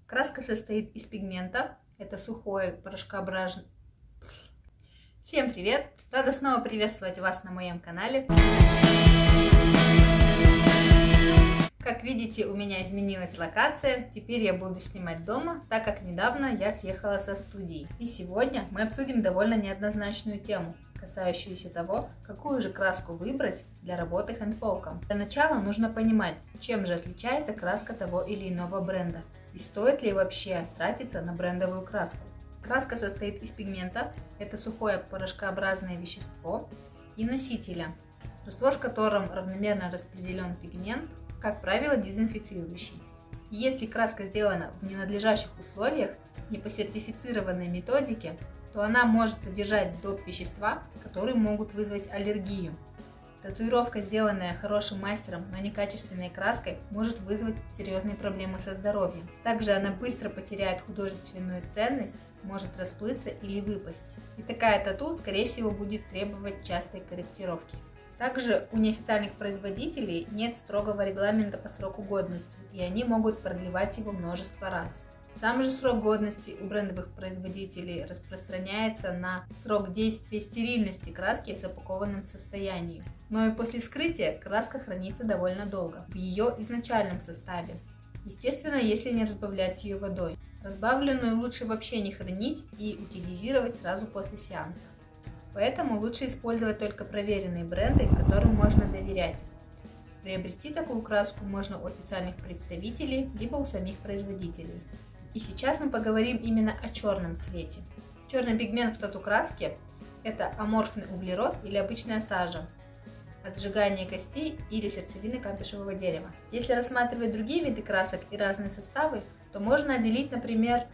Краска состоит из пигмента. Это сухое порошкообразное. Всем привет! Рада снова приветствовать вас на моем канале. Как видите, у меня изменилась локация. Теперь я буду снимать дома, так как недавно я съехала со студии. И сегодня мы обсудим довольно неоднозначную тему, касающуюся того, какую же краску выбрать для работы хендпоком. Для начала нужно понимать, чем же отличается краска того или иного бренда и стоит ли вообще тратиться на брендовую краску. Краска состоит из пигмента, это сухое порошкообразное вещество, и носителя, раствор в котором равномерно распределен пигмент, как правило, дезинфицирующий. И если краска сделана в ненадлежащих условиях, не по сертифицированной методике, то она может содержать доп. Вещества, которые могут вызвать аллергию. Татуировка, сделанная хорошим мастером, но некачественной краской, может вызвать серьезные проблемы со здоровьем. Также она быстро потеряет художественную ценность, может расплыться или выпасть. И такая тату, скорее всего, будет требовать частой корректировки. Также у неофициальных производителей нет строгого регламента по сроку годности, и они могут продлевать его множество раз. Сам же срок годности у брендовых производителей распространяется на срок действия стерильности краски в запакованном состоянии. Но и после вскрытия краска хранится довольно долго в ее изначальном составе. Естественно, если не разбавлять ее водой. Разбавленную лучше вообще не хранить и утилизировать сразу после сеанса. Поэтому лучше использовать только проверенные бренды, которым можно доверять. Приобрести такую краску можно у официальных представителей, либо у самих производителей. И сейчас мы поговорим именно о черном цвете. Черный пигмент в тату-краске – это аморфный углерод или обычная сажа от сжигания костей или сердцевины кампишевого дерева. Если рассматривать другие виды красок и разные составы, то можно отделить, например,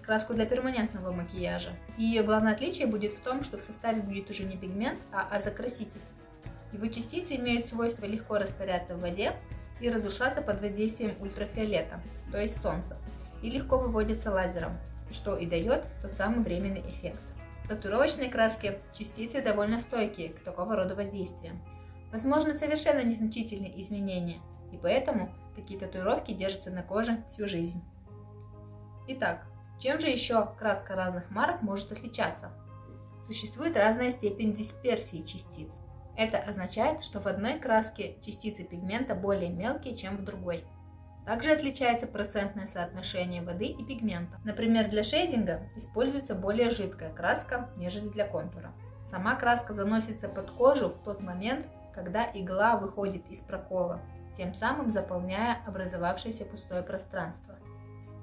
краску для перманентного макияжа. И ее главное отличие будет в том, что в составе будет уже не пигмент, а азокраситель. Его частицы имеют свойство легко растворяться в воде и разрушаться под воздействием ультрафиолета, то есть солнца, и легко выводится лазером, что и дает тот самый временный эффект. В татуировочной краске частицы довольно стойкие к такого рода воздействиям. Возможно совершенно незначительные изменения, и поэтому такие татуировки держатся на коже всю жизнь. Итак, чем же еще краска разных марок может отличаться? Существует разная степень дисперсии частиц. Это означает, что в одной краске частицы пигмента более мелкие, чем в другой. Также отличается процентное соотношение воды и пигмента. Например, для шейдинга используется более жидкая краска, нежели для контура. Сама краска заносится под кожу в тот момент, когда игла выходит из прокола, тем самым заполняя образовавшееся пустое пространство.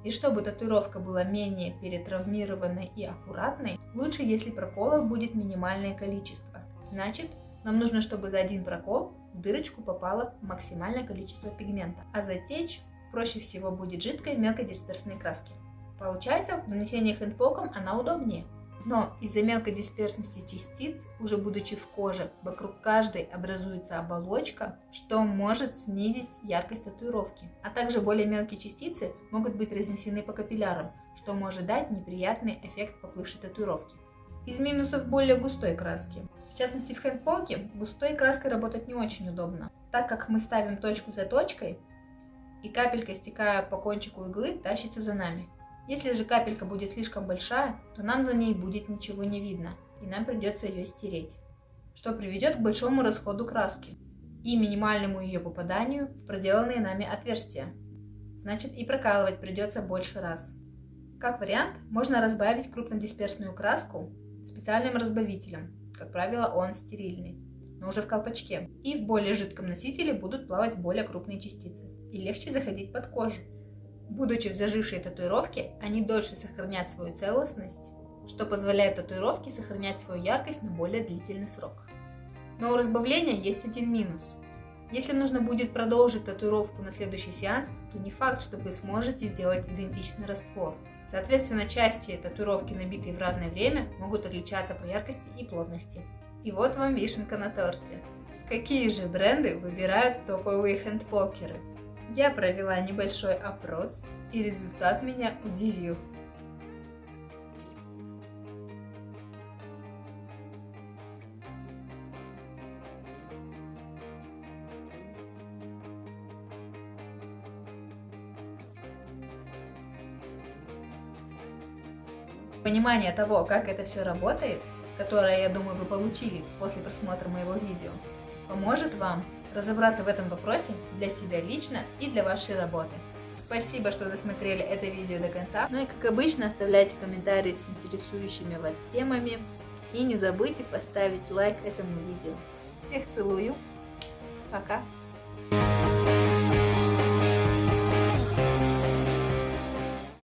И чтобы татуировка была менее перетравмированной и аккуратной, лучше, если проколов будет минимальное количество. Значит, нам нужно, чтобы за один прокол в дырочку попало максимальное количество пигмента, а затечь проще всего будет жидкой мелкодисперсной краски. Получается, в нанесении хендпоком она удобнее. Но из-за мелкой дисперсности частиц, уже будучи в коже, вокруг каждой образуется оболочка, что может снизить яркость татуировки. А также более мелкие частицы могут быть разнесены по капиллярам, что может дать неприятный эффект поплывшей татуировки. Из минусов более густой краски. В частности, в хендпоке густой краской работать не очень удобно, так как мы ставим точку за точкой, и капелька, стекая по кончику иглы, тащится за нами. Если же капелька будет слишком большая, то нам за ней будет ничего не видно, и нам придется ее стереть, что приведет к большому расходу краски и минимальному ее попаданию в проделанные нами отверстия. Значит, и прокалывать придется больше раз. Как вариант, можно разбавить крупнодисперсную краску специальным разбавителем, как правило, он стерильный, но уже в колпачке, и в более жидком носителе будут плавать более крупные частицы и легче заходить под кожу. Будучи в зажившей татуировке, они дольше сохранят свою целостность, что позволяет татуировке сохранять свою яркость на более длительный срок. Но у разбавления есть один минус. Если нужно будет продолжить татуировку на следующий сеанс, то не факт, что вы сможете сделать идентичный раствор. Соответственно, части татуировки, набитые в разное время, могут отличаться по яркости и плотности. И вот вам вишенка на торте. Какие же бренды выбирают топовые хендпокеры? Я провела небольшой опрос, и результат меня удивил. понимание того, как это все работает, которое, я думаю, вы получили после просмотра моего видео, поможет вам разобраться в этом вопросе для себя лично и для вашей работы. Спасибо, что досмотрели это видео до конца. Ну и как обычно, оставляйте комментарии с интересующими вас темами. И не забудьте поставить лайк этому видео. Всех целую. Пока.